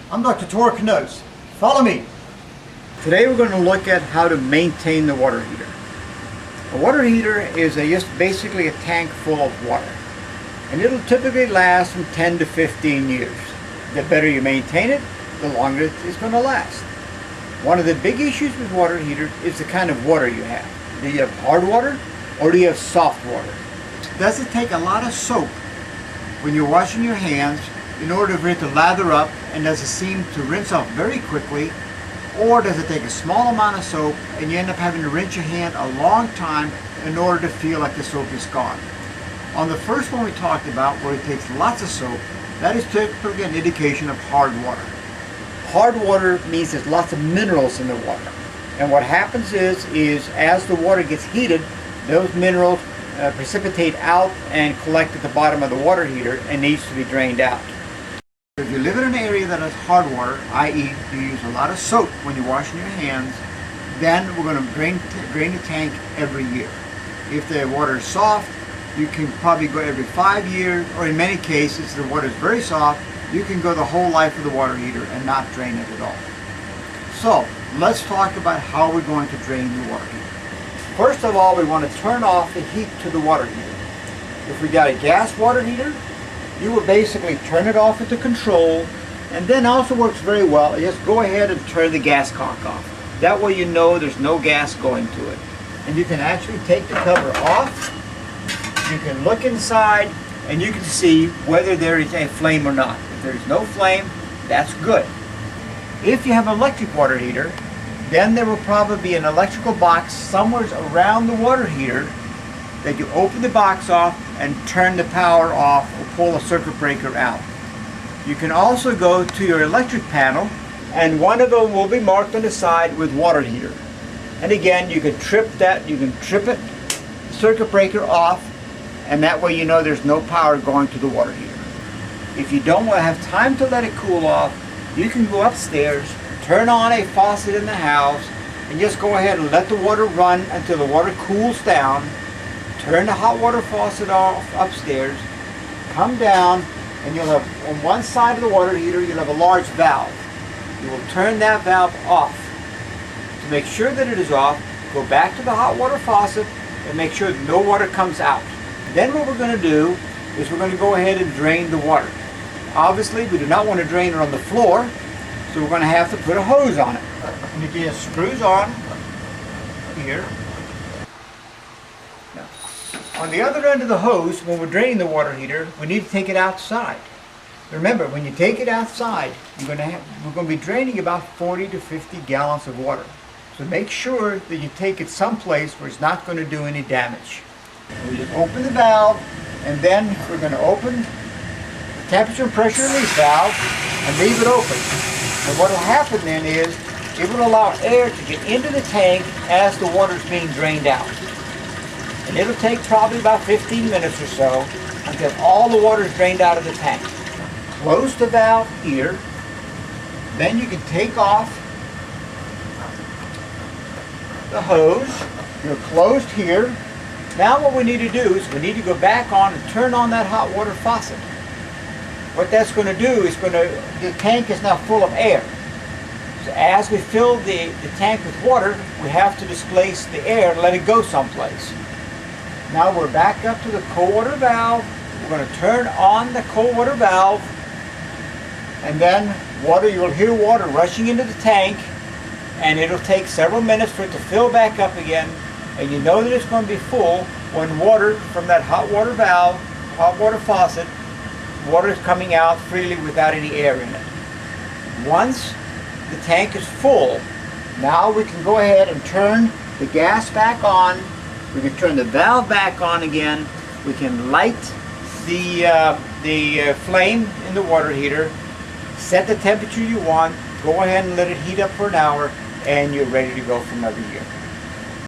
I'm Dr. Corners. Follow me. Today we're going to look at how to maintain the water heater. A water heater is just basically a tank full of water, and it'll typically last from 10 to 15 years. The better you maintain it, the longer it's going to last. One of the big issues with water heaters is the kind of water you have. Do you have hard water or do you have soft water? Does it take a lot of soap when you're washing your hands in order for it to lather up, and does it seem to rinse off very quickly? Or does it take a small amount of soap and you end up having to rinse your hand a long time in order to feel like the soap is gone? On the first one we talked about, where it takes lots of soap, that is typically an indication of hard water. Hard water means there's lots of minerals in the water. And what happens is as the water gets heated, those minerals precipitate out and collect at the bottom of the water heater and needs to be drained out. If you live in an area that has hard water, i.e. you use a lot of soap when you're washing your hands, then we're going to drain the tank every year. If the water is soft, you can probably go every 5 years, or in many cases, the water is very soft, you can go the whole life of the water heater and not drain it at all. So, let's talk about how we're going to drain the water heater. First of all, we want to turn off the heat to the water heater. If we got a gas water heater, you will basically turn it off at the control, and then also works very well, just go ahead and turn the gas cock off. That way you know there's no gas going to it. And you can actually take the cover off, you can look inside, and you can see whether there is a flame or not. If there's no flame, that's good. If you have an electric water heater, then there will probably be an electrical box somewhere around the water heater that you open the box off and turn the power off or pull a circuit breaker out. You can also go to your electric panel, and one of them will be marked on the side with water heater. And again, you can trip it, circuit breaker off, and that way you know there's no power going to the water heater. If you don't want to have time to let it cool off, you can go upstairs, turn on a faucet in the house, and just go ahead and let the water run until the water cools down. Turn the hot water faucet off upstairs, come down, and you'll have on one side of the water heater, you'll have a large valve. You will turn that valve off. To make sure that it is off, go back to the hot water faucet and make sure that no water comes out. Then what we're going to do is we're going to go ahead and drain the water. Obviously, we do not want to drain it on the floor, so we're going to have to put a hose on it. And it just screws on here. Now, on the other end of the hose, when we're draining the water heater, we need to take it outside. Remember, when you take it outside, we're going to be draining about 40 to 50 gallons of water. So make sure that you take it someplace where it's not going to do any damage. We just open the valve, and then we're going to open the temperature and pressure release valve and leave it open. And what will happen then is it will allow air to get into the tank as the water is being drained out. And it'll take probably about 15 minutes or so until all the water is drained out of the tank. Close the valve here, then you can take off the hose. You're closed here. Now what we need to do is we need to go back on and turn on that hot water faucet. What that's going to do is the tank is now full of air. So as we fill the tank with water, we have to displace the air and let it go someplace. Now we're back up to the cold water valve. We're going to turn on the cold water valve, and then you'll hear water rushing into the tank, and it'll take several minutes for it to fill back up again. And you know that it's going to be full when water from that hot water valve, hot water faucet, water is coming out freely without any air in it. Once the tank is full, now we can go ahead and turn the gas back on. We can turn the valve back on again. We can light the flame in the water heater, set the temperature you want, go ahead and let it heat up for an hour, and you're ready to go for another year.